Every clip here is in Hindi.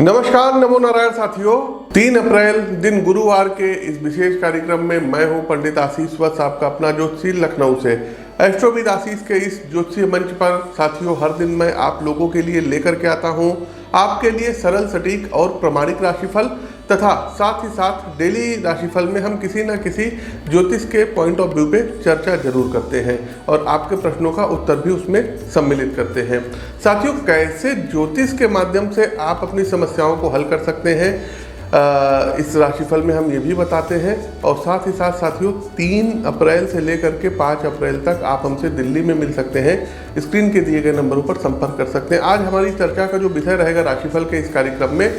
नमस्कार, नमो नारायण साथियों। 3 अप्रैल दिन गुरुवार के इस विशेष कार्यक्रम में मैं हूं पंडित आशीष वत्स, आपका अपना ज्योतिषी लखनऊ से। एस्ट्रोविद आशीष के इस ज्योतिषीय मंच पर साथियों हर दिन मैं आप लोगों के लिए लेकर के आता हूं आपके लिए सरल, सटीक और प्रामाणिक राशिफल तथा साथ ही साथ डेली राशिफल में हम किसी न किसी ज्योतिष के पॉइंट ऑफ व्यू पे चर्चा जरूर करते हैं और आपके प्रश्नों का उत्तर भी उसमें सम्मिलित करते हैं। साथियों, कैसे ज्योतिष के माध्यम से आप अपनी समस्याओं को हल कर सकते हैं इस राशिफल में हम ये भी बताते हैं। और साथ ही साथ साथियों 3 अप्रैल से लेकर के 5 अप्रैल तक आप हमसे दिल्ली में मिल सकते हैं। स्क्रीन के दिए गए नंबरों पर संपर्क कर सकते हैं। आज हमारी चर्चा का जो विषय रहेगा राशिफल के इस कार्यक्रम में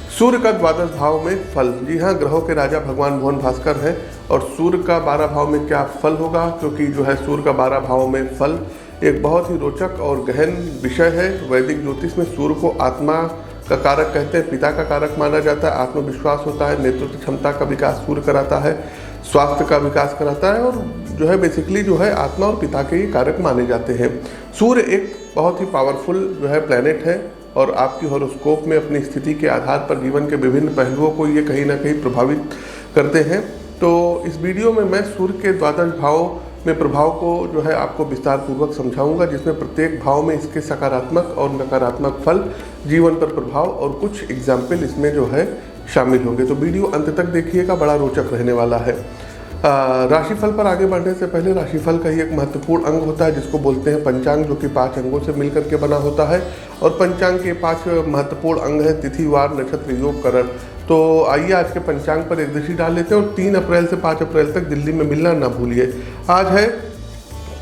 सूर्य का द्वादश भाव में फल। जी हाँ, ग्रहों के राजा भगवान भुवन भास्कर हैं और सूर्य का 12 भाव में क्या फल होगा, क्योंकि जो है सूर्य का 12 भाव में फल एक बहुत ही रोचक और गहन विषय है। वैदिक ज्योतिष में सूर्य को आत्मा का कारक कहते हैं, पिता का कारक माना जाता है। आत्मविश्वास होता है, नेतृत्व क्षमता का विकास सूर्य कराता है, स्वास्थ्य का विकास कराता है और जो है बेसिकली जो है आत्मा और पिता के ही कारक माने जाते हैं। सूर्य एक बहुत ही पावरफुल जो है प्लैनेट है और आपकी हॉरोस्कोप में अपनी स्थिति के आधार पर जीवन के विभिन्न पहलुओं को ये कहीं ना कहीं प्रभावित करते हैं। तो इस वीडियो में मैं सूर्य के द्वादश भाव में प्रभाव को जो है आपको विस्तार पूर्वक समझाऊंगा, जिसमें प्रत्येक भाव में इसके सकारात्मक और नकारात्मक फल, जीवन पर प्रभाव और कुछ एग्जाम्पल इसमें जो है शामिल होंगे। तो वीडियो अंत तक देखिएगा, बड़ा रोचक रहने वाला है। राशिफल पर आगे बढ़ने से पहले राशिफल का ही एक महत्वपूर्ण अंग होता है जिसको बोलते हैं पंचांग, जो कि 5 अंगों से मिलकर के बना होता है। और पंचांग के 5 महत्वपूर्ण अंग हैं तिथि, वार, नक्षत्र, योग, करण। तो आइए आज के पंचांग पर एक दृष्टि डाल लेते हैं और 3 अप्रैल से 5 अप्रैल तक दिल्ली में मिलना ना भूलिए। आज है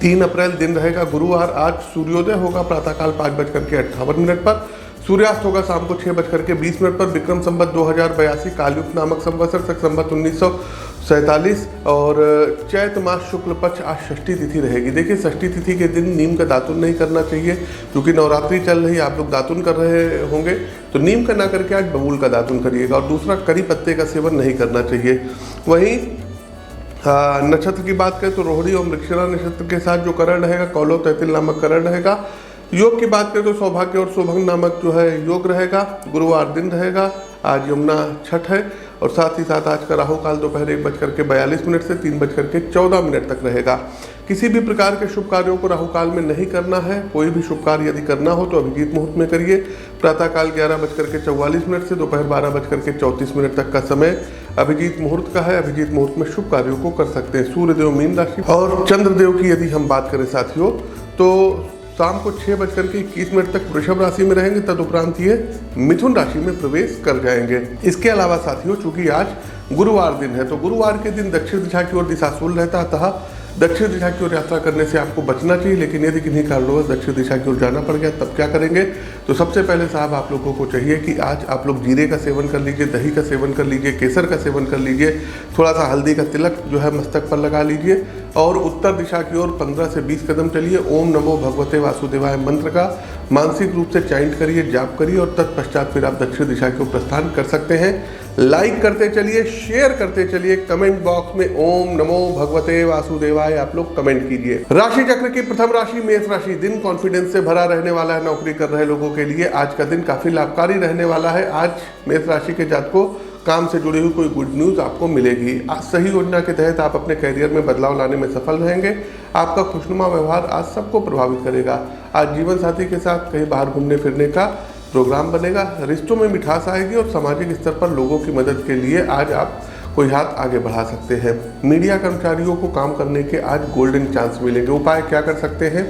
3 अप्रैल, दिन रहेगा गुरुवार। आज सूर्योदय होगा प्रातःकाल 5:58 पर, सूर्यास्त होगा शाम को 6:20 पर। विक्रम संवत 2082 कालयुग नामक संवत्सर तक संवत 1947 और चैत मास शुक्ल पक्ष आज षष्ठी तिथि रहेगी। देखिए, षष्ठी तिथि के दिन नीम का दातुन नहीं करना चाहिए, क्योंकि नवरात्रि चल रही है, आप लोग दातुन कर रहे होंगे तो नीम का ना करके आज बबूल का दातुन करिएगा। और दूसरा, करी पत्ते का सेवन नहीं करना चाहिए। वहीं नक्षत्र की बात करें तो रोहिणी और मृगशिरा नक्षत्र के साथ जो करण रहेगा कौलव तैतिल नामक करण रहेगा। योग की बात करें तो सौभाग्य और शुभंग नामक जो है योग रहेगा। गुरुवार दिन रहेगा। आज यमुना छठ है और साथ ही साथ आज का राहु काल दोपहर 1:42 से 3:14 तक रहेगा। किसी भी प्रकार के शुभ कार्यों को राहु काल में नहीं करना है। कोई भी शुभ कार्य यदि करना हो तो अभिजीत मुहूर्त में करिए। प्रातःकाल 11:44 से दोपहर 12:34 तक का समय अभिजीत मुहूर्त का है। अभिजीत मुहूर्त में शुभ कार्यों को कर सकते हैं। सूर्यदेव मीन राशि और चंद्रदेव की यदि हम बात करें साथियों तो शाम को 6:21 तक वृषभ राशि में रहेंगे, तदुपरांत ये मिथुन राशि में प्रवेश कर जाएंगे। इसके अलावा साथियों चूंकि आज गुरुवार दिन है तो गुरुवार के दिन दक्षिण दिशा की ओर दिशाशूल रहता है, अतः दक्षिण दिशा की ओर यात्रा करने से आपको बचना चाहिए। लेकिन यदि किन्हीं कारणवश दक्षिण दिशा की ओर जाना पड़ गया तब क्या करेंगे? तो सबसे पहले साहब आप लोगों को चाहिए कि आज आप लोग जीरे का सेवन कर लीजिए, दही का सेवन कर लीजिए, केसर का सेवन कर लीजिए, थोड़ा सा हल्दी का तिलक जो है मस्तक पर लगा लीजिए और उत्तर दिशा की ओर 15 से 20 कदम चलिए। ओम नमो भगवते वासुदेवाय मंत्र का मानसिक रूप से चाइंट करिए, जाप करिए और तत्पश्चात फिर आप दक्षिण दिशा की ओर प्रस्थान कर सकते हैं। लाइक करते चलिए, शेयर करते चलिए, कमेंट बॉक्स में ओम नमो भगवते वासुदेवाय आप लोग कमेंट कीजिए। राशि चक्र की प्रथम राशि मेष राशि। दिन कॉन्फिडेंस से भरा रहने वाला है। नौकरी कर रहे लोगों के लिए आज का दिन काफी लाभकारी रहने वाला है। आज मेष राशि के जातकों काम से जुड़ी हुई कोई गुड न्यूज आपको मिलेगी। आज सही योजना के तहत आप अपने करियर में बदलाव लाने में सफल रहेंगे। आपका खुशनुमा व्यवहार आज सबको प्रभावित करेगा। आज जीवन साथी के साथ कहीं बाहर घूमने फिरने का प्रोग्राम बनेगा। रिश्तों में मिठास आएगी और सामाजिक स्तर पर लोगों की मदद के लिए आज आप कोई हाथ आगे बढ़ा सकते हैं। मीडिया कर्मचारियों को काम करने के आज गोल्डन चांस मिलेंगे। उपाय क्या कर सकते हैं?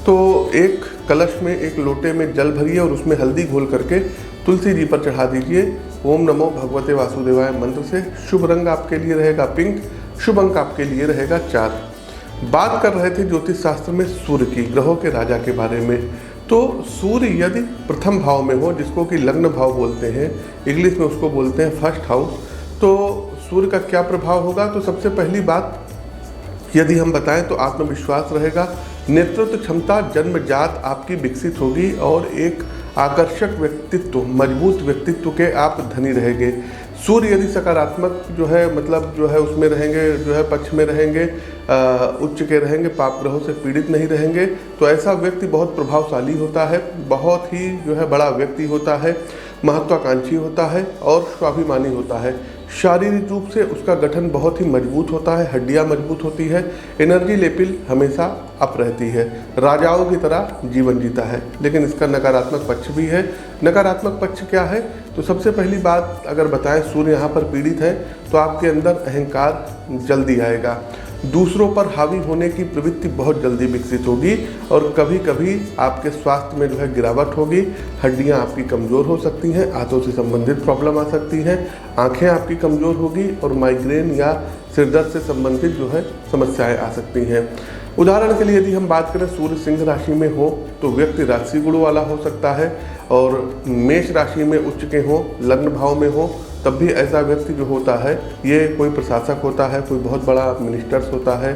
तो एक कलश में, एक लोटे में जल भरिए और उसमें हल्दी घोल करके तुलसी जी पर चढ़ा दीजिए ओम नमो भगवते वासुदेवाय मंत्र से। शुभ रंग आपके लिए रहेगा पिंक, शुभ अंक आपके लिए रहेगा 4। बात कर रहे थे ज्योतिष शास्त्र में सूर्य की, ग्रहों के राजा के बारे में। तो सूर्य यदि प्रथम भाव में हो, जिसको कि लग्न भाव बोलते हैं, इंग्लिश में उसको बोलते हैं फर्स्ट हाउस, तो सूर्य का क्या प्रभाव होगा? तो सबसे पहली बात यदि हम बताएं तो आत्मविश्वास रहेगा, नेतृत्व क्षमता जन्मजात आपकी विकसित होगी और एक आकर्षक व्यक्तित्व, मजबूत व्यक्तित्व के आप धनी रहेंगे। सूर्य यदि सकारात्मक जो है मतलब जो है उसमें रहेंगे, जो है पक्ष में रहेंगे, उच्च के रहेंगे, पाप ग्रहों से पीड़ित नहीं रहेंगे, तो ऐसा व्यक्ति बहुत प्रभावशाली होता है, बहुत ही जो है बड़ा व्यक्ति होता है। महत्वाकांक्षी होता है और स्वाभिमानी होता है। शारीरिक रूप से उसका गठन बहुत ही मजबूत होता है, हड्डियां मजबूत होती है, एनर्जी लेवल हमेशा अप रहती है, राजाओं की तरह जीवन जीता है। लेकिन इसका नकारात्मक पक्ष भी है। नकारात्मक पक्ष क्या है? तो सबसे पहली बात अगर बताएं, सूर्य यहाँ पर पीड़ित है तो आपके अंदर अहंकार जल्दी आएगा, दूसरों पर हावी होने की प्रवृत्ति बहुत जल्दी विकसित होगी और कभी कभी आपके स्वास्थ्य में जो है गिरावट होगी, हड्डियां आपकी कमज़ोर हो सकती हैं, आंतों से संबंधित प्रॉब्लम आ सकती हैं, आंखें आपकी कमज़ोर होगी और माइग्रेन या सिरदर्द से संबंधित जो है समस्याएं आ सकती हैं। उदाहरण के लिए यदि हम बात करें, सूर्य सिंह राशि में हो तो व्यक्ति राशि गुण वाला हो सकता है, और मेष राशि में उच्च के हो, लग्न भाव में हो, तब भी ऐसा व्यक्ति जो होता है ये कोई प्रशासक होता है, कोई बहुत बड़ा मिनिस्टर्स होता है,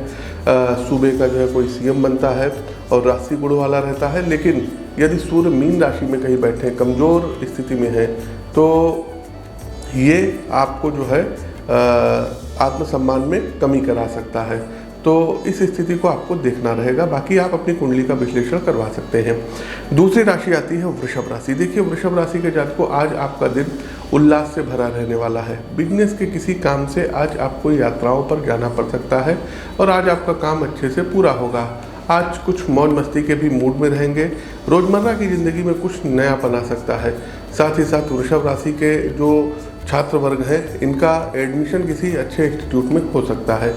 सूबे का जो है कोई सीएम बनता है और राशि गुण वाला रहता है। लेकिन यदि सूर्य मीन राशि में कहीं बैठे कमज़ोर स्थिति में है तो ये आपको जो है आत्मसम्मान में कमी करा सकता है। तो इस स्थिति को आपको देखना रहेगा। बाकी आप अपनी कुंडली का विश्लेषण करवा सकते हैं। दूसरी राशि आती है वृषभ राशि। देखिए, वृषभ राशि के जातक को आज आपका दिन उल्लास से भरा रहने वाला है। बिजनेस के किसी काम से आज आपको यात्राओं पर जाना पड़ सकता है और आज आपका काम अच्छे से पूरा होगा। आज कुछ मौज मस्ती के भी मूड में रहेंगे। रोज़मर्रा की ज़िंदगी में कुछ नयापन आ सकता है। साथ ही साथ वृषभ राशि के जो छात्र वर्ग हैं, इनका एडमिशन किसी अच्छे इंस्टीट्यूट में हो सकता है।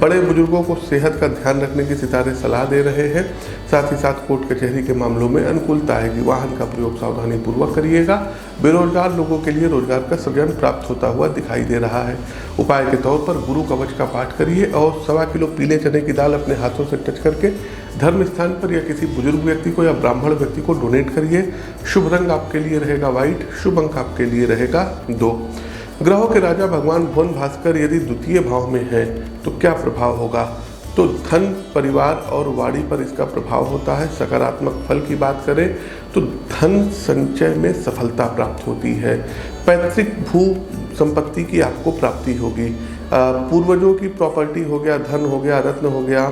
बड़े बुजुर्गों को सेहत का ध्यान रखने की सितारे सलाह दे रहे हैं। साथ ही साथ कोर्ट कचहरी के मामलों में अनुकूलता आएगी। वाहन का प्रयोग सावधानी पूर्वक करिएगा। बेरोजगार लोगों के लिए रोजगार का सृजन प्राप्त होता हुआ दिखाई दे रहा है। उपाय के तौर पर गुरु कवच का पाठ करिए और 1.25 किलो पीले चने की दाल अपने हाथों से टच करके धर्म स्थान पर या किसी बुजुर्ग व्यक्ति को या ब्राह्मण व्यक्ति को डोनेट करिए। शुभ रंग आपके लिए रहेगा व्हाइट, शुभ अंक आपके लिए रहेगा 2। ग्रहों के राजा भगवान भुवन भास्कर यदि द्वितीय भाव में है तो क्या प्रभाव होगा? तो धन, परिवार और वाणी पर इसका प्रभाव होता है। सकारात्मक फल की बात करें तो धन संचय में सफलता प्राप्त होती है। पैतृक भू संपत्ति की आपको प्राप्ति होगी। पूर्वजों की प्रॉपर्टी हो गया, धन हो गया, रत्न हो गया,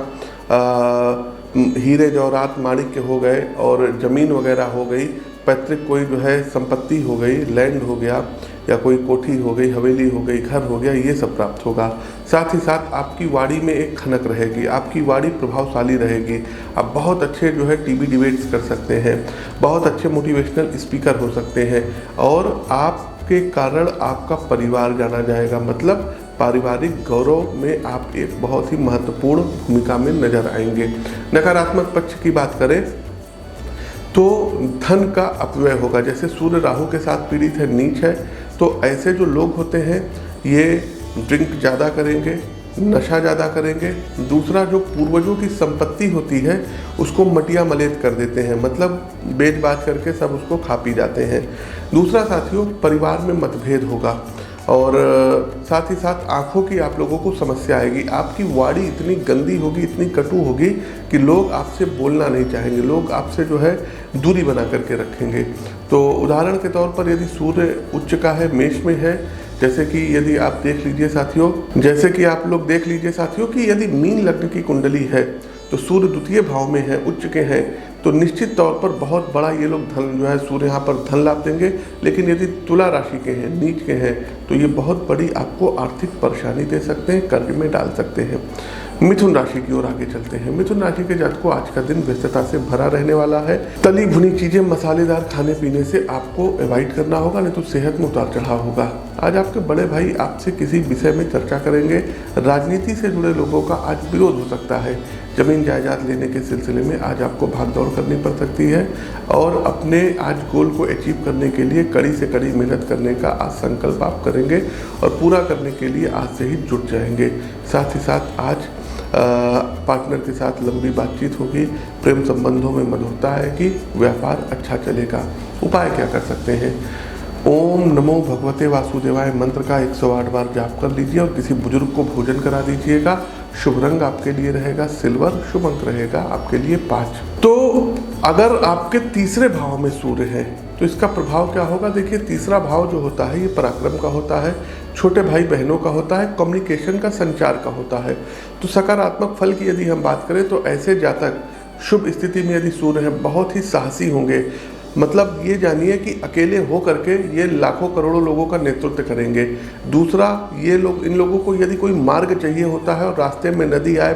हीरे जवाहरात माणिक्य हो गए और ज़मीन वगैरह हो गई, पैतृक कोई जो है संपत्ति हो गई, लैंड हो गया या कोई कोठी हो गई, हवेली हो गई, घर हो गया, ये सब प्राप्त होगा। साथ ही साथ आपकी वाणी में एक खनक रहेगी, आपकी वाणी प्रभावशाली रहेगी। आप बहुत अच्छे जो है टीवी डिबेट्स कर सकते हैं, बहुत अच्छे मोटिवेशनल स्पीकर हो सकते हैं और आपके कारण आपका परिवार जाना जाएगा। मतलब पारिवारिक गौरव में आप एक बहुत ही महत्वपूर्ण भूमिका में नजर आएंगे। नकारात्मक पक्ष की बात करें तो धन का अपव्यय होगा। जैसे सूर्य राहु के साथ पीड़ित है, नीच है, तो ऐसे जो लोग होते हैं ये ड्रिंक ज़्यादा करेंगे, नशा ज़्यादा करेंगे। दूसरा, जो पूर्वजों की संपत्ति होती है उसको मटिया मलेट कर देते हैं, मतलब बेच बाच करके सब उसको खा पी जाते हैं। दूसरा साथियों, परिवार में मतभेद होगा और साथ ही साथ आँखों की आप लोगों को समस्या आएगी। आपकी वाणी इतनी गंदी होगी, इतनी कटु होगी कि लोग आपसे बोलना नहीं चाहेंगे, लोग आपसे जो है दूरी बना करके रखेंगे। तो उदाहरण के तौर पर यदि सूर्य उच्च का है, मेष में है, जैसे कि यदि आप देख लीजिए साथियों, जैसे कि आप लोग देख लीजिए साथियों कि यदि मीन लग्न की कुंडली है तो सूर्य द्वितीय भाव में है, उच्च के हैं, तो निश्चित तौर पर बहुत बड़ा ये लोग धन जो है सूर्य यहाँ पर धन लाभ देंगे। लेकिन यदि तुला राशि के हैं, नीच के हैं, तो ये बहुत बड़ी आपको आर्थिक परेशानी दे सकते हैं, कर्ज में डाल सकते हैं। मिथुन राशि की ओर आगे चलते हैं। मिथुन राशि के जातक को आज का दिन व्यस्तता से भरा रहने वाला है। तली भुनी चीजें, मसालेदार खाने पीने से आपको अवॉइड करना होगा, नहीं तो सेहत में उतार चढ़ाव होगा। आज आपके बड़े भाई आपसे किसी विषय में चर्चा करेंगे। राजनीति से जुड़े लोगों का आज विरोध हो सकता है। जमीन जायदाद लेने के सिलसिले में आज आपको भागदौड़ करनी पड़ सकती है और अपने आज गोल को अचीव करने के लिए कड़ी से कड़ी मेहनत करने का आज संकल्प आप करेंगे और पूरा करने के लिए आज से ही जुट जाएंगे। साथ ही साथ आज पार्टनर के साथ लंबी बातचीत होगी, प्रेम संबंधों में मधुरता आएगी, व्यापार अच्छा चलेगा। उपाय क्या कर सकते हैं? ओम नमो भगवते वासुदेवाय मंत्र का 108 बार जाप कर लीजिए और किसी बुजुर्ग को भोजन करा दीजिएगा। शुभ रंग आपके लिए रहेगा सिल्वर, शुभ अंक रहेगा आपके लिए 5। तो अगर आपके तीसरे भाव में सूर्य है तो इसका प्रभाव क्या होगा? देखिए, तीसरा भाव जो होता है ये पराक्रम का होता है, छोटे भाई बहनों का होता है, कम्युनिकेशन का, संचार का होता है। तो सकारात्मक फल की यदि हम बात करें तो ऐसे जातक शुभ स्थिति में यदि सूर्य है बहुत ही साहसी होंगे, मतलब ये जानिए कि अकेले हो करके ये लाखों करोड़ों लोगों का नेतृत्व करेंगे। दूसरा, ये लोग, इन लोगों को यदि कोई मार्ग चाहिए होता है और रास्ते में नदी आए,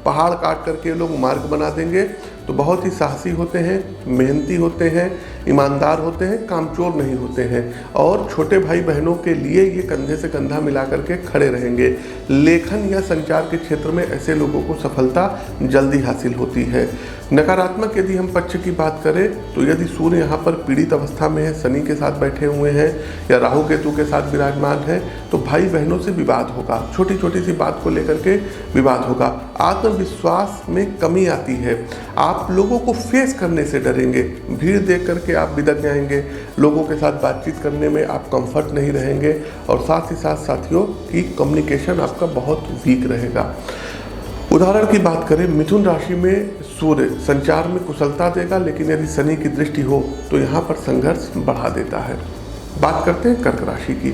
पहाड़ काट करके लोग मार्ग बना देंगे। तो बहुत ही साहसी होते हैं, मेहनती होते हैं, ईमानदार होते हैं, कामचोर नहीं होते हैं और छोटे भाई बहनों के लिए ये कंधे से कंधा मिला करके खड़े रहेंगे। लेखन या संचार के क्षेत्र में ऐसे लोगों को सफलता जल्दी हासिल होती है। नकारात्मक यदि हम पक्ष की बात करें तो यदि सूर्य यहाँ पर पीड़ित अवस्था में है, शनि के साथ बैठे हुए हैं या राहु केतु के साथ विराजमान है, तो भाई बहनों से विवाद होगा, छोटी छोटी सी बात को लेकर के विवाद होगा। आत्मविश्वास में कमी आती है, आप लोगों को फेस करने से डरेंगे, भीड़ देख करके आप बिदक जाएंगे, लोगों के साथ बातचीत करने में आप कंफर्ट नहीं रहेंगे और साथ ही साथ साथियों की कम्युनिकेशन आपका बहुत वीक रहेगा। उदाहरण की बात करें, मिथुन राशि में सूर्य संचार में कुशलता देगा, लेकिन यदि शनि की दृष्टि हो तो यहाँ पर संघर्ष बढ़ा देता है। बात करते हैं कर्क राशि की।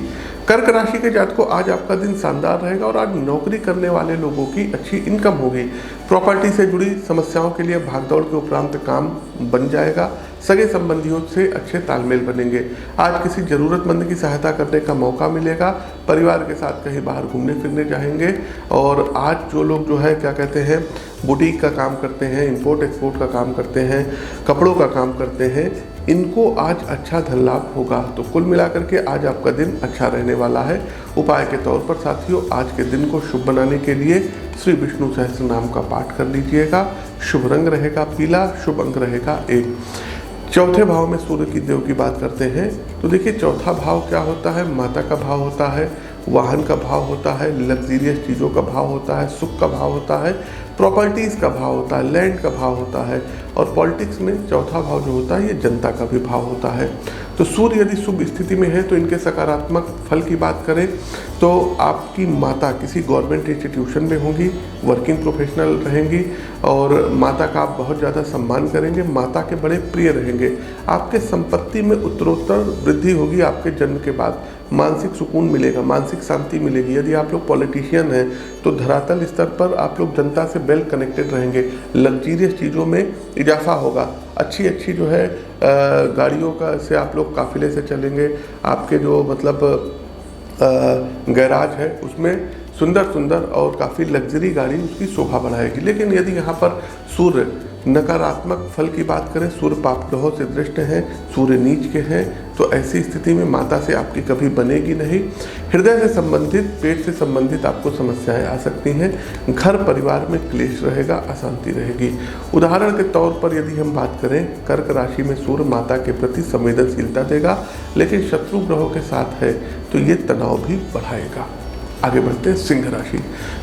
कर्क राशि के जातकों, आज आपका दिन शानदार रहेगा और आज नौकरी करने वाले लोगों की अच्छी इनकम होगी। प्रॉपर्टी से जुड़ी समस्याओं के लिए भागदौड़ के उपरांत काम बन जाएगा। सगे संबंधियों से अच्छे तालमेल बनेंगे। आज किसी ज़रूरतमंद की सहायता करने का मौका मिलेगा। परिवार के साथ कहीं बाहर घूमने फिरने जाएंगे। और आज जो लोग जो है क्या कहते हैं, बुटीक का काम करते हैं, इंपोर्ट एक्सपोर्ट का काम करते हैं, कपड़ों का काम करते हैं, इनको आज अच्छा धन लाभ होगा। तो कुल मिलाकर के आज आपका दिन अच्छा रहने वाला है। उपाय के तौर पर साथियों, आज के दिन को शुभ बनाने के लिए श्री विष्णु सहस्त्र नाम का पाठ कर लीजिएगा। शुभ रंग रहेगा पीला, शुभ अंक रहेगा 1। चौथे भाव में सूर्य की देव की बात करते हैं तो देखिए, चौथा भाव क्या होता है, माता का भाव होता है, वाहन का भाव होता है, लग्जीरियस चीज़ों का भाव होता है, सुख का भाव होता है, प्रॉपर्टीज़ का भाव होता है, लैंड का भाव होता है। और पॉलिटिक्स में चौथा भाव जो होता है ये जनता का भी भाव होता है। तो सूर्य यदि शुभ स्थिति में है तो इनके सकारात्मक फल की बात करें तो आपकी माता किसी गवर्नमेंट इंस्टीट्यूशन में होंगी, वर्किंग प्रोफेशनल रहेंगी और माता का आप बहुत ज़्यादा सम्मान करेंगे, माता के बड़े प्रिय रहेंगे। आपके संपत्ति में उत्तरोत्तर वृद्धि होगी। आपके जन्म के बाद मानसिक सुकून मिलेगा, मानसिक शांति मिलेगी। यदि आप लोग पॉलिटिशियन हैं तो धरातल स्तर पर आप लोग जनता से वेल कनेक्टेड रहेंगे। लग्जीरियस चीज़ों में इजाफा होगा। अच्छी अच्छी जो है गाड़ियों का से आप लोग काफिले से चलेंगे। आपके जो मतलब गैराज है उसमें सुंदर सुंदर और काफ़ी लग्जरी गाड़ी उसकी शोभा बढ़ाएगी। लेकिन यदि यहाँ पर सूर्य नकारात्मक फल की बात करें, सूर्य पाप ग्रहों से दृष्ट हैं, सूर्य नीच के हैं, तो ऐसी स्थिति में माता से आपकी कभी बनेगी नहीं। हृदय से संबंधित, पेट से संबंधित आपको समस्याएं आ सकती हैं। घर परिवार में क्लेश रहेगा, अशांति रहेगी। उदाहरण के तौर पर यदि हम बात करें, कर्क राशि में सूर्य माता के प्रति संवेदनशीलता देगा, लेकिन शत्रु ग्रहों के साथ है तो ये तनाव भी बढ़ाएगा। आगे बढ़ते हैं सिंह राशि।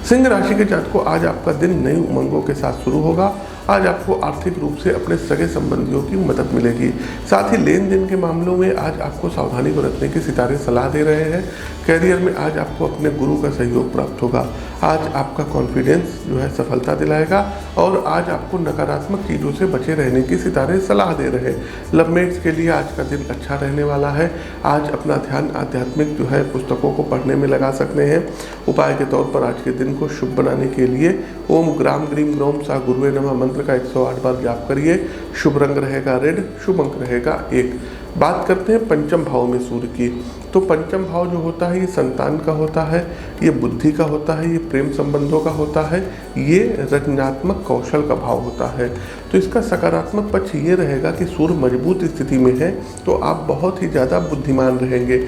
सिंह राशि के जातकों, आज आपका दिन नई उमंगों के साथ शुरू होगा। आज आपको आर्थिक रूप से अपने सगे संबंधियों की मदद मिलेगी। साथ ही लेन देन के मामलों में आज आपको सावधानी बरतने की सितारे सलाह दे रहे हैं। कैरियर में आज आपको अपने गुरु का सहयोग प्राप्त होगा। आज आपका कॉन्फिडेंस जो है सफलता दिलाएगा और आज आपको नकारात्मक चीज़ों से बचे रहने की सितारे सलाह दे रहे हैं। लवमेट्स के लिए आज का दिन अच्छा रहने वाला है। आज अपना ध्यान आध्यात्मिक जो है पुस्तकों को पढ़ने में लगा सकते हैं। उपाय के तौर पर आज के दिन को शुभ बनाने के लिए ओम ग्राम ग्रीम ग्रोम सा गुरुवे नमः मंत्र का 108 बार जाप करिए। शुभ रंग रहेगा रेड, शुभ अंक रहेगा 1। बात करते हैं पंचम भाव में सूर्य की। तो पंचम भाव जो होता है ये संतान का होता है, ये बुद्धि का होता है, ये प्रेम संबंधों का होता है, ये रचनात्मक कौशल का भाव होता है। तो इसका सकारात्मक पक्ष ये रहेगा कि सूर्य मजबूत स्थिति में है तो आप बहुत ही ज़्यादा बुद्धिमान रहेंगे।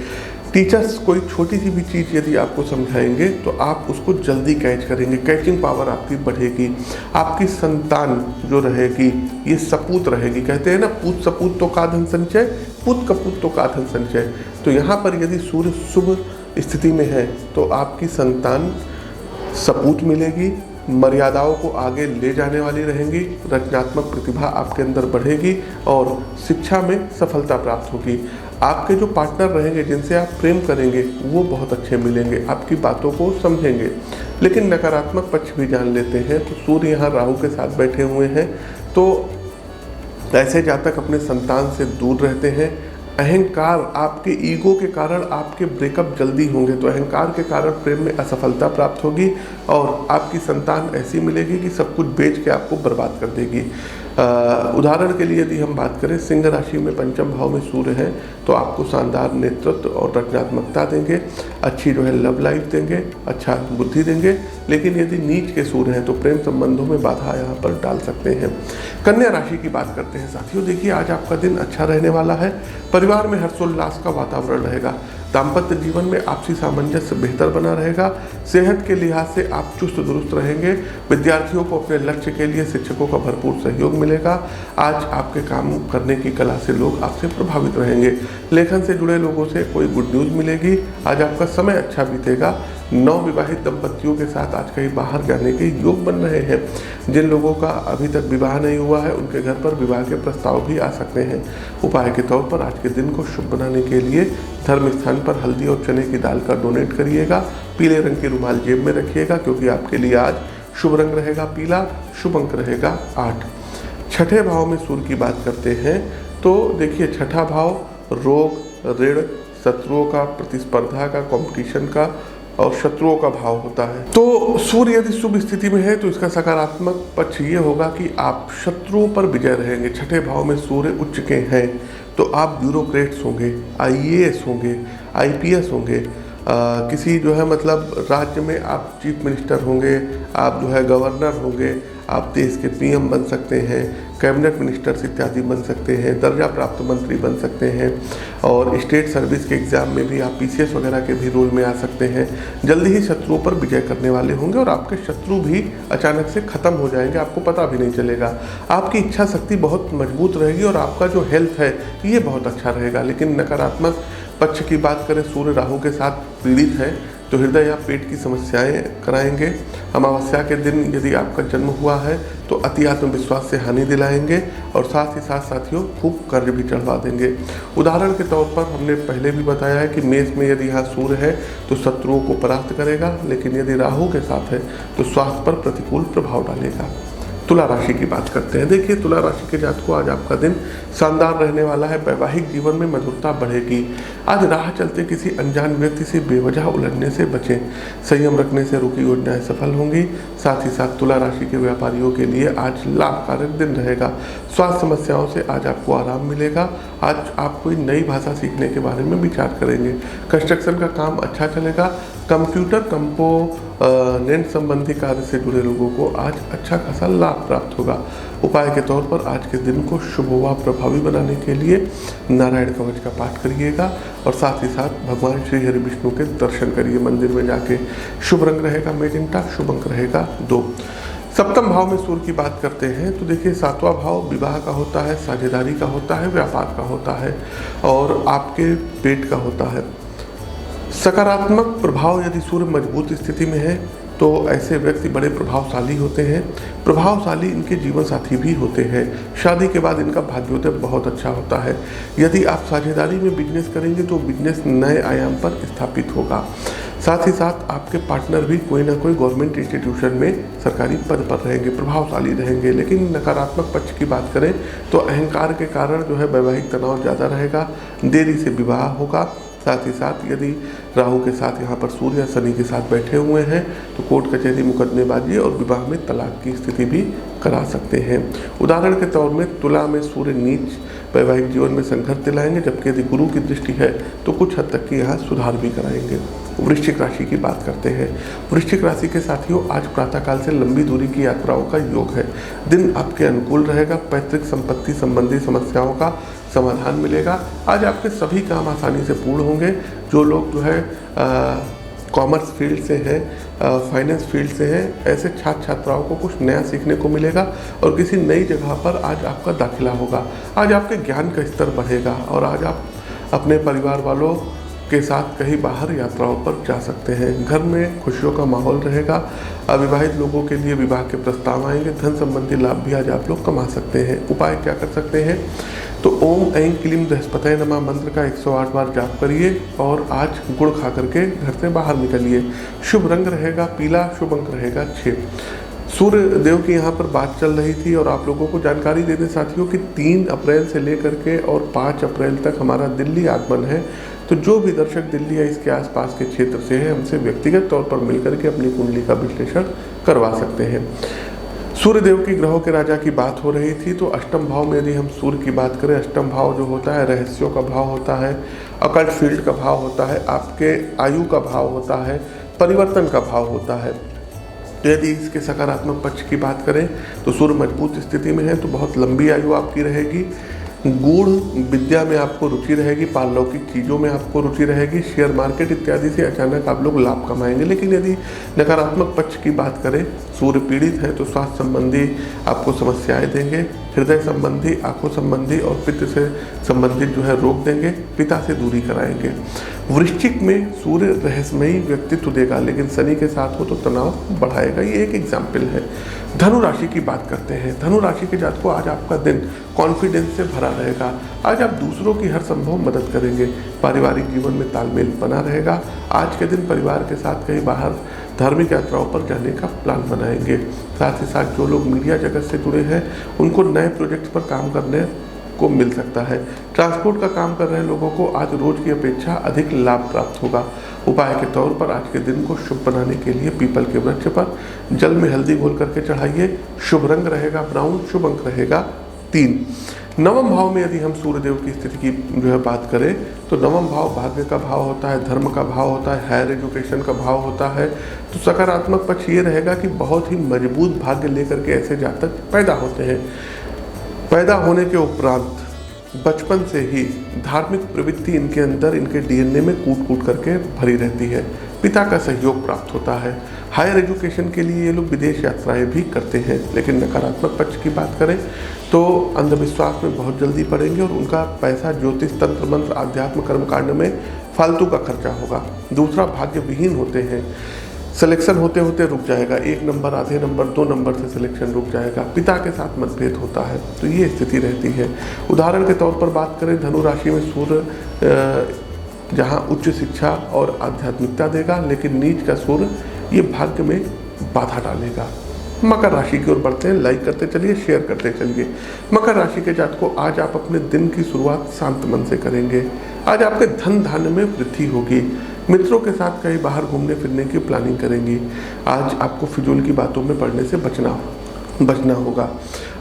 टीचर्स कोई छोटी सी भी चीज़ यदि आपको समझाएंगे तो आप उसको जल्दी कैच करेंगे, कैचिंग पावर आपकी बढ़ेगी। आपकी संतान जो रहेगी ये सपूत रहेगी। कहते हैं ना, पूत सपूत तो का धन संचय, पुत कपूत तो का धन संचय। तो यहाँ पर यदि सूर्य शुभ स्थिति में है तो आपकी संतान सपूत मिलेगी, मर्यादाओं को आगे ले जाने वाली रहेंगी, रचनात्मक प्रतिभा आपके अंदर बढ़ेगी और शिक्षा में सफलता प्राप्त होगी। आपके जो पार्टनर रहेंगे, जिनसे आप प्रेम करेंगे, वो बहुत अच्छे मिलेंगे, आपकी बातों को समझेंगे। लेकिन नकारात्मक पक्ष भी जान लेते हैं तो सूर्य यहाँ राहु के साथ बैठे हुए हैं तो ऐसे जातक अपने संतान से दूर रहते हैं। अहंकार, आपके ईगो के कारण आपके ब्रेकअप जल्दी होंगे तो अहंकार के कारण प्रेम में असफलता प्राप्त होगी और आपकी संतान ऐसी मिलेगी कि सब कुछ बेच के आपको बर्बाद कर देगी। उदाहरण के लिए यदि हम बात करें, सिंह राशि में पंचम भाव में सूर्य है तो आपको शानदार नेतृत्व और रचनात्मकता देंगे, अच्छी जो है लव लाइफ देंगे, अच्छा बुद्धि देंगे। लेकिन यदि नीच के सूर्य हैं तो प्रेम संबंधों में बाधा यहाँ पर डाल सकते हैं। कन्या राशि की बात करते हैं साथियों, देखिए आज आपका दिन अच्छा रहने वाला है। परिवार में हर्षोल्लास का वातावरण रहेगा। दाम्पत्य जीवन में आपसी सामंजस्य बेहतर बना रहेगा। सेहत के लिहाज से आप चुस्त दुरुस्त रहेंगे। विद्यार्थियों को अपने लक्ष्य के लिए शिक्षकों का भरपूर सहयोग मिलेगा। आज आपके काम करने की कला से लोग आपसे प्रभावित रहेंगे। लेखन से जुड़े लोगों से कोई गुड न्यूज़ मिलेगी। आज आपका समय अच्छा बीतेगा। नवविवाहित दंपतियों के साथ आज कहीं बाहर जाने के योग बन रहे हैं। जिन लोगों का अभी तक विवाह नहीं हुआ है उनके घर पर विवाह के प्रस्ताव भी आ सकते हैं। उपाय के तौर पर आज के दिन को शुभ बनाने के लिए धर्म स्थान पर हल्दी और चने की दाल का डोनेट करिएगा। पीले रंग की रुमाल जेब में रखिएगा क्योंकि आपके लिए आज शुभ रंग रहेगा पीला, शुभ अंक रहेगा 8। छठे भाव में सूर्य की बात करते हैं तो देखिए छठा भाव रोग, ऋण, शत्रुओं का, प्रतिस्पर्धा का, कंपटीशन का और शत्रुओं का भाव होता है। तो सूर्य यदि शुभ स्थिति में है तो इसका सकारात्मक पक्ष ये होगा कि आप शत्रुओं पर विजय रहेंगे। छठे भाव में सूर्य उच्च के हैं तो आप ब्यूरोक्रेट्स होंगे, IAS होंगे, IPS होंगे, किसी जो है मतलब राज्य में आप चीफ मिनिस्टर होंगे, आप जो है गवर्नर होंगे, आप देश के PM बन सकते हैं, कैबिनेट मिनिस्टर्स इत्यादि बन सकते हैं, दर्जा प्राप्त मंत्री बन सकते हैं और स्टेट सर्विस के एग्जाम में भी आप PCS वगैरह के भी रोल में आ सकते हैं। जल्दी ही शत्रुओं पर विजय करने वाले होंगे और आपके शत्रु भी अचानक से खत्म हो जाएंगे, आपको पता भी नहीं चलेगा। आपकी इच्छा शक्ति बहुत मजबूत रहेगी और आपका जो हेल्थ है ये बहुत अच्छा रहेगा। लेकिन नकारात्मक पक्ष की बात करें, सूर्य राहु के साथ पीड़ित है तो हृदय या पेट की समस्याएं कराएंगे। अमावस्या के दिन यदि आपका जन्म हुआ है तो अति आत्मविश्वास से हानि दिलाएंगे और साथ ही साथ साथियों खूब कर्ज भी चढ़वा देंगे। उदाहरण के तौर पर हमने पहले भी बताया है कि मेष में यदि यहाँ सूर्य है तो शत्रुओं को परास्त करेगा, लेकिन यदि राहु के साथ है तो स्वास्थ्य पर प्रतिकूल प्रभाव डालेगा। तुला राशि की बात करते हैं। देखिए तुला राशि के जातकों आज आपका दिन शानदार रहने वाला है। वैवाहिक जीवन में मधुरता बढ़ेगी। आज राह चलते किसी अनजान व्यक्ति से बेवजह उलझने से बचें। संयम रखने से रुकी योजनाएं सफल होंगी। साथ ही साथ तुला राशि के व्यापारियों के लिए आज लाभकारक दिन रहेगा। स्वास्थ्य समस्याओं से आज आपको आराम मिलेगा। आज आप कोई नई भाषा सीखने के बारे में विचार करेंगे। कंस्ट्रक्शन का काम अच्छा चलेगा। कंप्यूटर कंपोनेंट संबंधी कार्य से जुड़े लोगों को आज अच्छा खासा लाभ प्राप्त होगा। उपाय के तौर पर आज के दिन को शुभ व प्रभावी बनाने के लिए नारायण कवच का पाठ करिएगा और साथ ही साथ भगवान श्री हरि विष्णु के दर्शन करिए मंदिर में जाके। शुभ रंग रहेगा मैजेंटा, शुभ अंक रहेगा 2। सप्तम भाव में सूर्य की बात करते हैं तो देखिए सातवां भाव विवाह का होता है, साझेदारी का होता है, व्यापार का होता है और आपके पेट का होता है। सकारात्मक प्रभाव यदि सूर्य मजबूत स्थिति में है तो ऐसे व्यक्ति बड़े प्रभावशाली होते हैं। प्रभावशाली इनके जीवन साथी भी होते हैं। शादी के बाद इनका भाग्योदय बहुत अच्छा होता है। यदि आप साझेदारी में बिजनेस करेंगे तो बिजनेस नए आयाम पर स्थापित होगा। साथ ही साथ आपके पार्टनर भी कोई ना कोई गवर्नमेंट इंस्टीट्यूशन में सरकारी पद पर रहेंगे, प्रभावशाली रहेंगे। लेकिन नकारात्मक पक्ष की बात करें तो अहंकार के कारण जो है वैवाहिक तनाव ज़्यादा रहेगा। देरी से विवाह होगा। साथ ही साथ यदि राहु के साथ यहाँ पर सूर्य या शनि के साथ बैठे हुए हैं तो कोर्ट कचहरी मुकदमेबाजी और विवाह में तलाक की स्थिति भी करा सकते हैं। उदाहरण के तौर में तुला में सूर्य नीच वैवाहिक जीवन में संघर्ष दिलाएंगे, जबकि यदि गुरु की दृष्टि है तो कुछ हद तक की यहाँ सुधार भी कराएंगे। वृश्चिक राशि की बात करते हैं। वृश्चिक राशि के साथियों आज प्रातःकाल से लंबी दूरी की यात्राओं का योग है। दिन आपके अनुकूल रहेगा। पैतृक संपत्ति संबंधी समस्याओं का समाधान मिलेगा। आज आपके सभी काम आसानी से पूर्ण होंगे। जो लोग जो है कॉमर्स फील्ड से हैं, फाइनेंस फील्ड से हैं, ऐसे छात्र छात्राओं को कुछ नया सीखने को मिलेगा और किसी नई जगह पर आज आपका दाखिला होगा। आज आपके ज्ञान का स्तर बढ़ेगा और आज आप अपने परिवार वालों के साथ कहीं बाहर यात्राओं पर जा सकते हैं। घर में खुशियों का माहौल रहेगा। अविवाहित लोगों के लिए विवाह के प्रस्ताव आएंगे। धन संबंधी लाभ भी आज आप लोग कमा सकते हैं। उपाय क्या कर सकते हैं तो ओम ऐं क्लीं बृहस्पतये नमः मंत्र का 108 बार जाप करिए और आज गुड़ खा करके घर से बाहर निकलिए। शुभ रंग रहेगा पीला, शुभ अंक रहेगा 6। सूर्य देव की यहाँ पर बात चल रही थी और आप लोगों को जानकारी दे दें साथियों कि 3 अप्रैल से लेकर के और 5 अप्रैल तक हमारा दिल्ली आगमन है। तो जो भी दर्शक दिल्ली या इसके आसपास के क्षेत्र से हैं हमसे व्यक्तिगत तौर पर मिलकर के अपनी कुंडली का विश्लेषण करवा सकते हैं। सूर्यदेव की ग्रहों के राजा की बात हो रही थी, तो अष्टम भाव में यदि हम सूर्य की बात करें, अष्टम भाव जो होता है रहस्यों का भाव होता है, अकल्ट फील्ड का भाव होता है, आपके आयु का भाव होता है, परिवर्तन का भाव होता है। तो यदि इसके सकारात्मक पक्ष की बात करें तो सूर्य मजबूत स्थिति में है तो बहुत लंबी आयु आपकी रहेगी, गूढ़ विद्या में आपको रुचि रहेगी, पारलौकिक चीज़ों में आपको रुचि रहेगी, शेयर मार्केट इत्यादि से अचानक आप लोग लाभ कमाएंगे। लेकिन यदि नकारात्मक पक्ष की बात करें, सूर्य पीड़ित है तो स्वास्थ्य संबंधी आपको समस्याएं देंगे, हृदय संबंधी, आंखों संबंधी और पित्त से संबंधित जो है रोक देंगे, पिता से दूरी कराएंगे। वृश्चिक में सूर्य रहस्यमयी व्यक्तित्व देगा, लेकिन शनि के साथ हो तो तनाव बढ़ाएगा। ये एक एग्जाम्पल है। धनु राशि की बात करते हैं। धनु राशि के जातकों, आज आपका दिन कॉन्फिडेंस से भरा रहेगा। आज आप दूसरों की हर संभव मदद करेंगे। पारिवारिक जीवन में तालमेल बना रहेगा। आज के दिन परिवार के साथ कहीं बाहर धार्मिक यात्राओं पर जाने का प्लान बनाएंगे। साथ ही साथ जो लोग मीडिया जगत से जुड़े हैं उनको नए प्रोजेक्ट्स पर काम करने को मिल सकता है। ट्रांसपोर्ट का काम कर रहे लोगों को आज रोज की अपेक्षा अधिक लाभ प्राप्त होगा। उपाय के तौर पर आज के दिन को शुभ बनाने के लिए पीपल के वृक्ष पर जल में हल्दी घोल करके चढ़ाइए। शुभ रंग रहेगा ब्राउन, शुभ अंक रहेगा 3। नवम भाव में यदि हम सूर्यदेव की स्थिति की जो है बात करें तो नवम भाव भाग्य का भाव होता है, धर्म का भाव होता है, हायर एजुकेशन का भाव होता है। तो सकारात्मक पक्ष ये रहेगा कि बहुत ही मजबूत भाग्य लेकर के ऐसे जातक पैदा होते हैं। पैदा होने के उपरांत बचपन से ही धार्मिक प्रवृत्ति इनके अंदर, इनके डीएनए में कूट कूट करके भरी रहती है। पिता का सहयोग प्राप्त होता है। हायर एजुकेशन के लिए ये लोग विदेश यात्राएं भी करते हैं। लेकिन नकारात्मक पक्ष की बात करें तो अंधविश्वास में बहुत जल्दी पड़ेंगे और उनका पैसा ज्योतिष, तंत्र मंत्र, आध्यात्म कर्मकांड में फालतू का खर्चा होगा। दूसरा, भाग्य विहीन होते हैं। सिलेक्शन होते होते रुक जाएगा, 1 नंबर, आधे नंबर, 2 नंबर से सिलेक्शन रुक जाएगा। पिता के साथ मतभेद होता है, तो ये स्थिति रहती है। उदाहरण के तौर पर बात करें, धनु राशि में सूर्य जहाँ उच्च शिक्षा और आध्यात्मिकता देगा, लेकिन नीच का सूर्य ये भाग्य में बाधा डालेगा। मकर राशि की ओर बढ़ते हैं। लाइक करते चलिए, शेयर करते चलिए। मकर राशि के जातकों, आज आप अपने दिन की शुरुआत शांत मन से करेंगे। आज आपके धन धान्य में वृद्धि होगी। मित्रों के साथ कहीं बाहर घूमने फिरने की प्लानिंग करेंगी। आज आपको फिजूल की बातों में पड़ने से बचना होगा।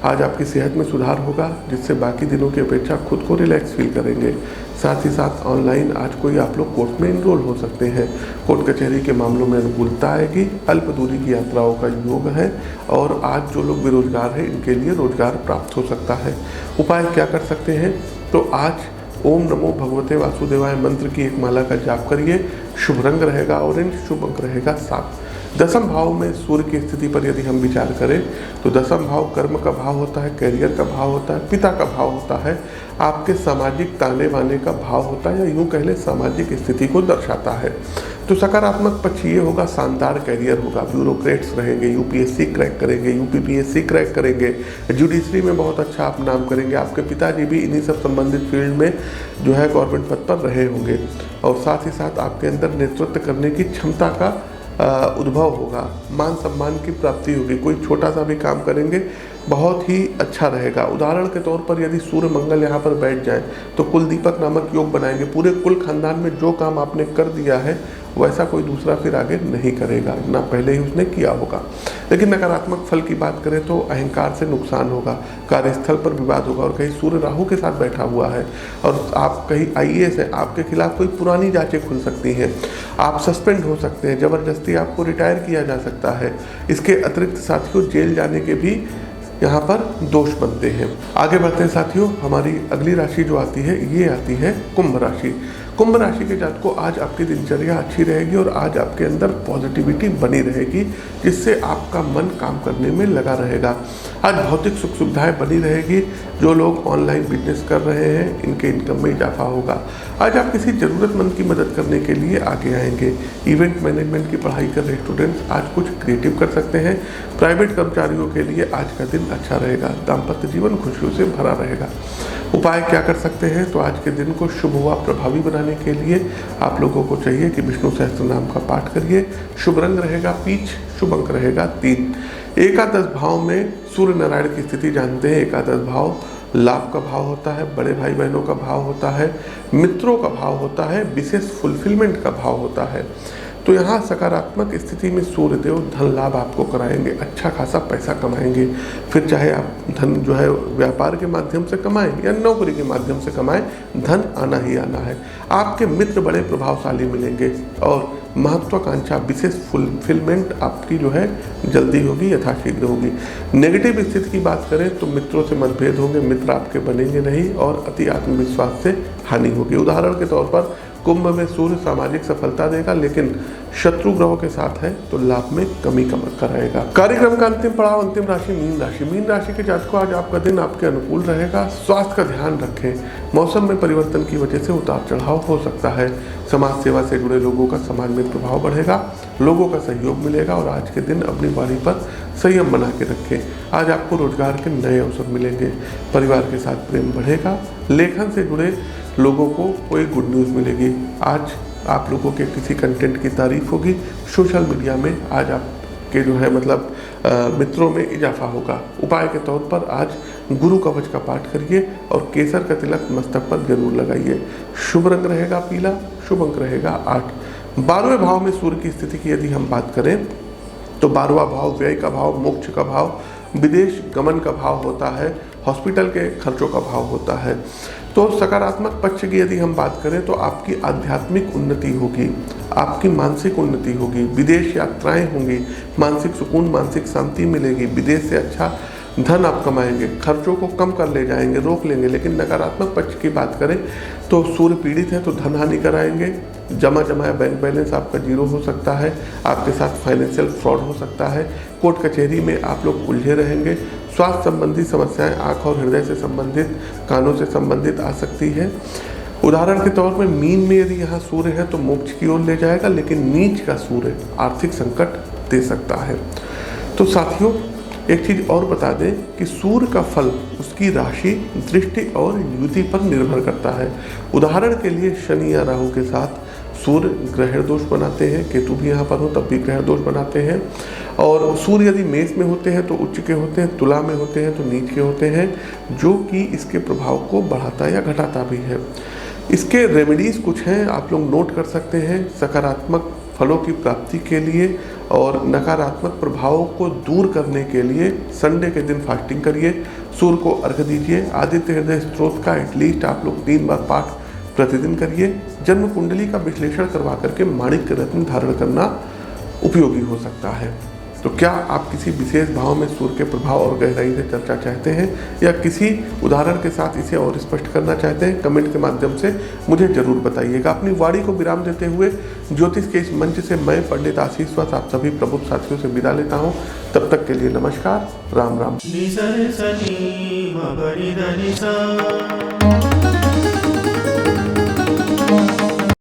आज आपकी सेहत में सुधार होगा, जिससे बाकी दिनों की अपेक्षा खुद को रिलैक्स फील करेंगे। साथ ही साथ ऑनलाइन आज कोई आप लोग कोर्ट में इनरोल हो सकते हैं। कोर्ट कचहरी के मामलों में अनुकूलता आएगी। अल्प दूरी की यात्राओं का योग है और आज जो लोग बेरोजगार हैं इनके लिए रोजगार प्राप्त हो सकता है। उपाय क्या कर सकते हैं? तो आज ओम नमो भगवते वासुदेवाय मंत्र की एक माला का जाप करिए। शुभ रंग रहेगा ऑरेंज, शुभ अंक रहेगा 7। दसम भाव में सूर्य की स्थिति पर यदि हम विचार करें तो दसम भाव कर्म का भाव होता है, कैरियर का भाव होता है, पिता का भाव होता है, आपके सामाजिक ताने बाने का भाव होता है, या यूँ कह लें सामाजिक स्थिति को दर्शाता है। तो सकारात्मक पक्ष ये होगा, शानदार कैरियर होगा। ब्यूरोक्रेट्स रहेंगे, यूपीएससी क्रैक करेंगे, यूपीपीएससी क्रैक करेंगे, जुडिशरी में बहुत अच्छा आप नाम करेंगे। आपके पिताजी भी इन्हीं सब संबंधित फील्ड में जो है गवर्नमेंट पद पर रहे होंगे। और साथ ही साथ आपके अंदर नेतृत्व करने की क्षमता का उद्भव होगा। मान सम्मान की प्राप्ति होगी। कोई छोटा सा भी काम करेंगे बहुत ही अच्छा रहेगा। उदाहरण के तौर पर यदि सूर्य मंगल यहाँ पर बैठ जाए तो कुल दीपक नामक योग बनाएंगे। पूरे कुल खानदान में जो काम आपने कर दिया है वैसा कोई दूसरा फिर आगे नहीं करेगा, ना पहले ही उसने किया होगा। लेकिन नकारात्मक फल की बात करें तो अहंकार से नुकसान होगा, कार्यस्थल पर विवाद होगा। और कहीं सूर्य राहु के साथ बैठा हुआ है और आप कहीं आईएएस है, आपके खिलाफ कोई पुरानी जांचें खुल सकती हैं, आप सस्पेंड हो सकते हैं, ज़बरदस्ती आपको रिटायर किया जा सकता है। इसके अतिरिक्त साथियों जेल जाने के भी यहाँ पर दोष बनते हैं। आगे बढ़ते हैं साथियों, हमारी अगली राशि जो आती है ये आती है कुंभ राशि। कुंभ राशि के जातकों, आज आपकी दिनचर्या अच्छी रहेगी और आज आपके अंदर पॉजिटिविटी बनी रहेगी, जिससे आपका मन काम करने में लगा रहेगा। आज भौतिक सुख सुविधाएं बनी रहेगी। जो लोग ऑनलाइन बिजनेस कर रहे हैं इनके इनकम में इजाफा होगा। आज आप किसी ज़रूरतमंद की मदद करने के लिए आगे आएंगे। इवेंट मैनेजमेंट की पढ़ाई कर रहे स्टूडेंट्स आज कुछ क्रिएटिव कर सकते हैं। प्राइवेट कर्मचारियों के लिए आज का दिन अच्छा रहेगा। दाम्पत्य जीवन खुशियों से भरा रहेगा। उपाय क्या कर सकते हैं? तो आज के दिन को शुभ व प्रभावी बनाने के लिए आप लोगों को चाहिए कि विष्णु सहस्त्र नाम का पाठ करिए। शुभ रंग रहेगा पीच, शुभ अंक रहेगा 3। एकादश भाव में सूर्य नारायण की स्थिति जानते हैं। एकादश भाव लाभ का भाव होता है, बड़े भाई बहनों का भाव होता है, मित्रों का भाव होता है, विशेष फुलफिलमेंट का भाव होता है। तो यहाँ सकारात्मक स्थिति में सूर्यदेव धन लाभ आपको कराएंगे, अच्छा खासा पैसा कमाएंगे। फिर चाहे आप धन जो है व्यापार के माध्यम से कमाएं या नौकरी के माध्यम से कमाएं, धन आना ही आना है। आपके मित्र बड़े प्रभावशाली मिलेंगे और महत्वाकांक्षा विशेष फुलफिलमेंट आपकी जो है जल्दी होगी, यथाशीघ्र होगी। नेगेटिव स्थिति की बात करें तो मित्रों से मतभेद होंगे, मित्र आपके बनेंगे नहीं और अति आत्मविश्वास से हानि होगी। उदाहरण के तौर पर कुंभ में सूर्य सामाजिक सफलता देगा, लेकिन शत्रु ग्रहों के साथ है तो लाभ में कमी कराएगा। कार्यक्रम का अंतिम पड़ाव, अंतिम राशि मीन राशि। मीन राशि के जातकों, आज आपका दिन आपके अनुकूल रहेगा। स्वास्थ्य का ध्यान रखें। मौसम में परिवर्तन की वजह से उतार चढ़ाव हो सकता है। समाज सेवा से जुड़े लोगों का समाज में प्रभाव बढ़ेगा, लोगों का सहयोग मिलेगा और आज के दिन अपनी वाणी पर संयम बना के रखें। आज आपको रोजगार के नए अवसर मिलेंगे। परिवार के साथ प्रेम बढ़ेगा। लेखन से जुड़े लोगों को कोई गुड न्यूज़ मिलेगी। आज आप लोगों के किसी कंटेंट की तारीफ होगी। सोशल मीडिया में आज आपके जो है मित्रों में इजाफा होगा। उपाय के तौर पर आज गुरु कवच का पाठ करिए और केसर का तिलक मस्तक पर जरूर लगाइए। शुभ रंग रहेगा पीला, शुभ अंक रहेगा 8। 12वें भाव में सूर्य की स्थिति की यदि हम बात करें तो 12वां भाव व्यय का भाव, मोक्ष का भाव, विदेश गमन का भाव होता है, हॉस्पिटल के खर्चों का भाव होता है। तो सकारात्मक पक्ष की यदि हम बात करें तो आपकी आध्यात्मिक उन्नति होगी, आपकी मानसिक उन्नति होगी, विदेश यात्राएं होंगी, मानसिक सुकून, मानसिक शांति मिलेगी, विदेश से अच्छा धन आप कमाएंगे, खर्चों को कम कर ले जाएंगे, रोक लेंगे। लेकिन नकारात्मक पक्ष की बात करें तो सूर्य पीड़ित है तो धन हानि कराएंगे, जमा जमाया बैंक बैलेंस आपका जीरो हो सकता है, आपके साथ फाइनेंशियल फ्रॉड हो सकता है, कोर्ट कचहरी में आप लोग उलझे रहेंगे। स्वास्थ्य संबंधी समस्याएं आँख और हृदय से संबंधित, कानों से संबंधित आ सकती है। उदाहरण के तौर पर मीन में यदि यहाँ सूर्य है तो मोक्ष की ओर ले जाएगा, लेकिन नीच का सूर्य आर्थिक संकट दे सकता है। तो साथियों, एक चीज़ और बता दें कि सूर्य का फल उसकी राशि, दृष्टि और युति पर निर्भर करता है। उदाहरण के लिए शनि या राहु के साथ सूर्य ग्रहण दोष बनाते हैं, केतु भी यहाँ पर हो तब भी ग्रहण दोष बनाते हैं। और सूर्य यदि मेष में होते हैं तो उच्च के होते हैं, तुला में होते हैं तो नीच के होते हैं, जो कि इसके प्रभाव को बढ़ाता या घटाता भी है। इसके रेमेडीज़ कुछ हैं, आप लोग नोट कर सकते हैं सकारात्मक फलों की प्राप्ति के लिए और नकारात्मक प्रभावों को दूर करने के लिए। संडे के दिन फास्टिंग करिए, सूर्य को अर्घ्य दीजिए, आदित्य हृदय स्त्रोत का एटलीस्ट आप लोग 3 बार पाठ प्रतिदिन करिए। जन्म कुंडली का विश्लेषण करवा करके माणिक्य रत्न धारण करना उपयोगी हो सकता है। तो क्या आप किसी विशेष भाव में सूर्य के प्रभाव और गहराई से चर्चा चाहते हैं या किसी उदाहरण के साथ इसे और स्पष्ट करना चाहते हैं? कमेंट के माध्यम से मुझे जरूर बताइएगा। अपनी वाणी को विराम देते हुए ज्योतिष के इस मंच से मैं पंडित आशीष वत्स आप सभी प्रबुद्ध साथियों से विदा लेता हूं। तब तक के लिए नमस्कार, राम राम।